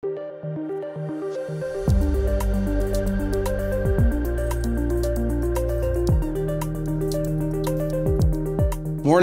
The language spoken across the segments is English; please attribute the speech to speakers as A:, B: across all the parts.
A: Morning,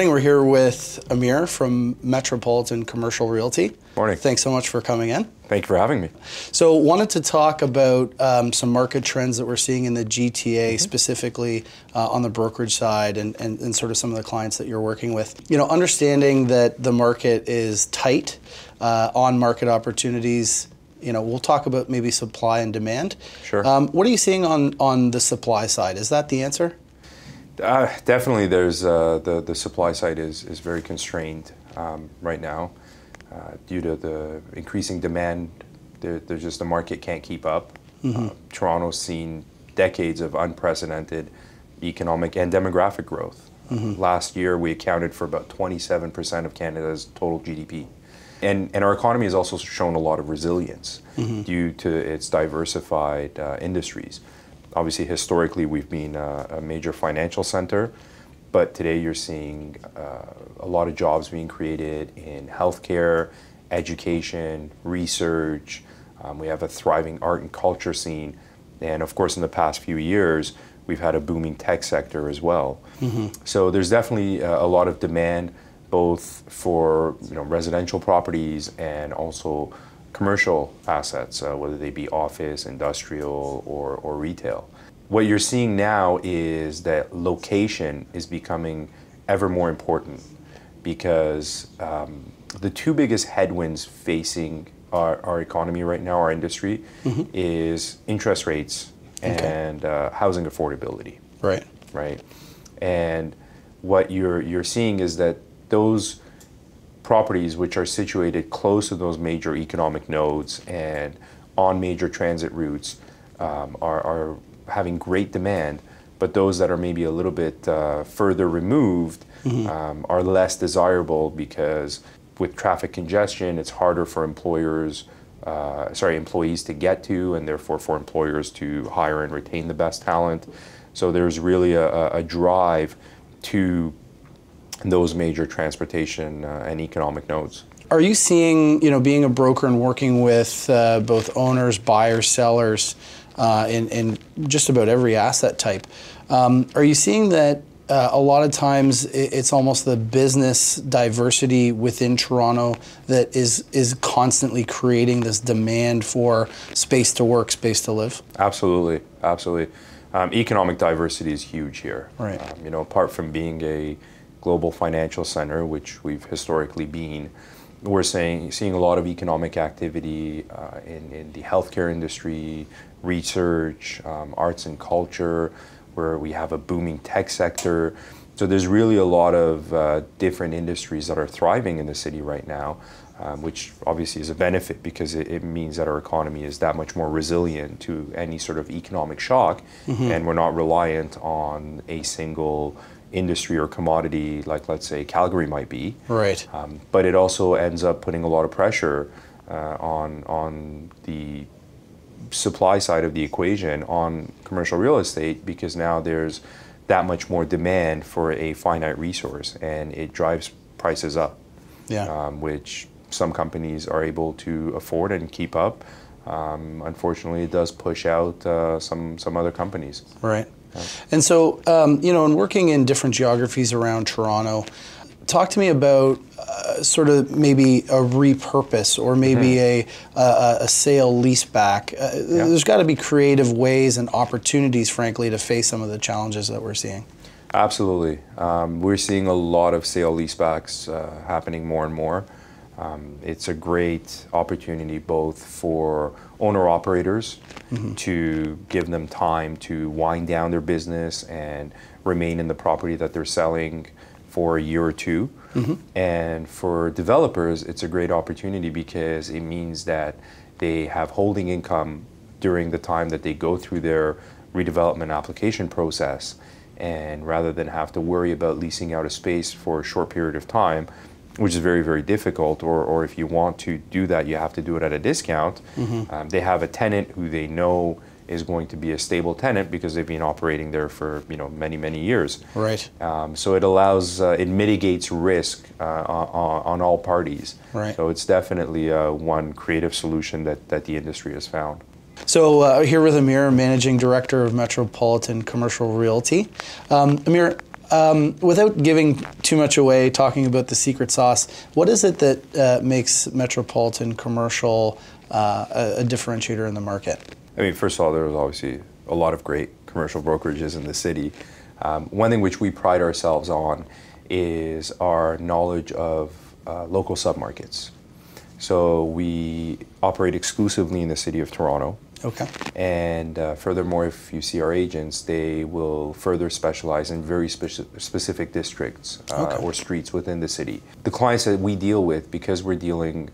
A: we're here with Amir from Metropolitan Commercial Realty.
B: Morning.
A: Thanks so much for coming in.
B: Thank you for having me.
A: So wanted to talk about some market trends that we're seeing in the GTA, specifically on the brokerage side and sort of some of the clients that you're working with. You know, understanding that the market is tight on market opportunities, you know, we'll talk about maybe supply and demand.
B: Sure.
A: What are you seeing on the supply side? Is that the answer?
B: Definitely, there's the supply side is very constrained right now due to the increasing demand. There's just the market can't keep up. Toronto's seen decades of unprecedented economic and demographic growth. Last year, we accounted for about 27% of Canada's total GDP. And our economy has also shown a lot of resilience due to its diversified industries. Obviously, historically, we've been a major financial center, but today you're seeing a lot of jobs being created in healthcare, education, research. We have a thriving art and culture scene. And of course, in the past few years, we've had a booming tech sector as well. So there's definitely a lot of demand, both for residential properties and also commercial assets, whether they be office, industrial, or retail. What you're seeing now is that location is becoming ever more important because the two biggest headwinds facing our economy right now, our industry, is interest rates and housing affordability. Right. And what you're seeing is that those properties which are situated close to those major economic nodes and on major transit routes are having great demand, but those that are maybe a little bit further removed are less desirable because with traffic congestion, it's harder for employees to get to, and therefore for employers to hire and retain the best talent. So there's really a drive to those major transportation and economic nodes.
A: Are you seeing, being a broker and working with both owners, buyers, sellers, in just about every asset type, are you seeing that a lot of times it's almost the business diversity within Toronto that is constantly creating this demand for space to work, space to live?
B: Absolutely. Economic diversity is huge here.
A: Right.
B: Apart from being a global financial center, which we've historically been, we're seeing a lot of economic activity in the healthcare industry, research, arts and culture, where we have a booming tech sector. So there's really a lot of different industries that are thriving in the city right now, which obviously is a benefit because it means that our economy is that much more resilient to any sort of economic shock, and we're not reliant on a single industry or commodity like, let's say, Calgary might be.
A: Right.
B: But it also ends up putting a lot of pressure on the supply side of the equation on commercial real estate, because now there's that much more demand for a finite resource, and it drives prices up, which some companies are able to afford and keep up. Unfortunately, it does push out some other companies.
A: Right. And so, in working in different geographies around Toronto, talk to me about sort of maybe a repurpose or maybe a sale leaseback. There's got to be creative ways and opportunities, frankly, to face some of the challenges that we're seeing.
B: Absolutely. We're seeing a lot of sale leasebacks happening more and more. It's a great opportunity both for owner-operators to give them time to wind down their business and remain in the property that they're selling for a year or two. And for developers, it's a great opportunity because it means that they have holding income during the time that they go through their redevelopment application process. And rather than have to worry about leasing out a space for a short period of time, which is very, very difficult, or if you want to do that, you have to do it at a discount. They have a tenant who they know is going to be a stable tenant because they've been operating there for many, many years.
A: Right.
B: So it allows, it mitigates risk on all parties.
A: Right.
B: So it's definitely one creative solution that the industry has found.
A: So here with Amir, Managing Director of Metropolitan Commercial Realty. Amir, without giving too much away, talking about the secret sauce, what is it that makes Metropolitan Commercial a differentiator in the market?
B: I mean, first of all, there's obviously a lot of great commercial brokerages in the city. One thing which we pride ourselves on is our knowledge of local submarkets. So we operate exclusively in the city of Toronto.
A: Okay.
B: And furthermore, if you see our agents, they will further specialize in very specific districts or streets within the city. The clients that we deal with, because we're dealing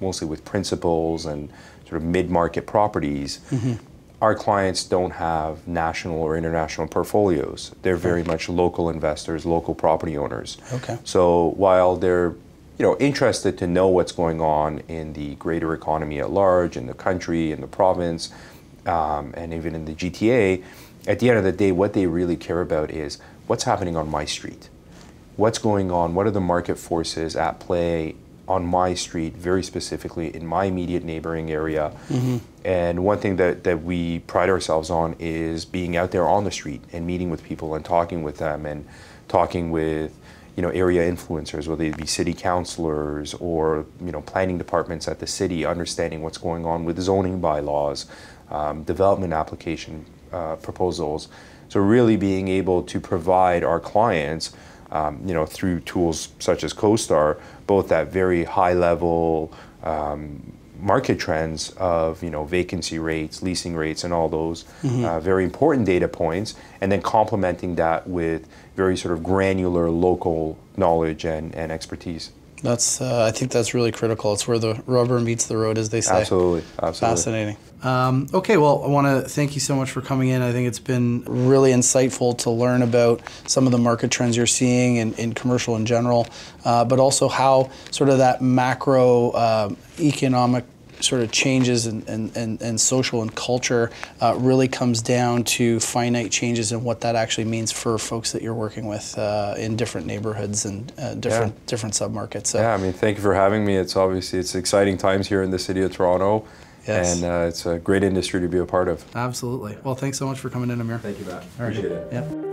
B: mostly with principals and sort of mid-market properties, our clients don't have national or international portfolios. They're very much local investors, local property owners.
A: Okay.
B: So while they're interested to know what's going on in the greater economy at large, in the country, in the province, and even in the GTA, at the end of the day, what they really care about is what's happening on my street. What's going on? What are the market forces at play on my street, very specifically in my immediate neighboring area? And one thing that we pride ourselves on is being out there on the street and meeting with people and talking with them and talking with area influencers, whether they be city councilors or planning departments at the city, understanding what's going on with zoning bylaws, development application proposals. So really being able to provide our clients, through tools such as CoStar, both that very high level market trends of vacancy rates, leasing rates, and all those very important data points, and then complementing that with very sort of granular local knowledge and expertise.
A: That's I think that's really critical. It's where the rubber meets the road, as they say.
B: Absolutely, absolutely.
A: Fascinating. Okay, well, I want to thank you so much for coming in. I think it's been really insightful to learn about some of the market trends you're seeing in commercial in general, but also how sort of that macro economic sort of changes and social and culture really comes down to finite changes and what that actually means for folks that you're working with in different neighborhoods and different submarkets. So.
B: Yeah, I mean, thank you for having me. It's exciting times here in the city of Toronto. Yes. And it's a great industry to be a part of.
A: Absolutely. Well, thanks so much for coming in, Amir.
B: Thank you, Matt.
A: Appreciate
B: it.
A: Yep.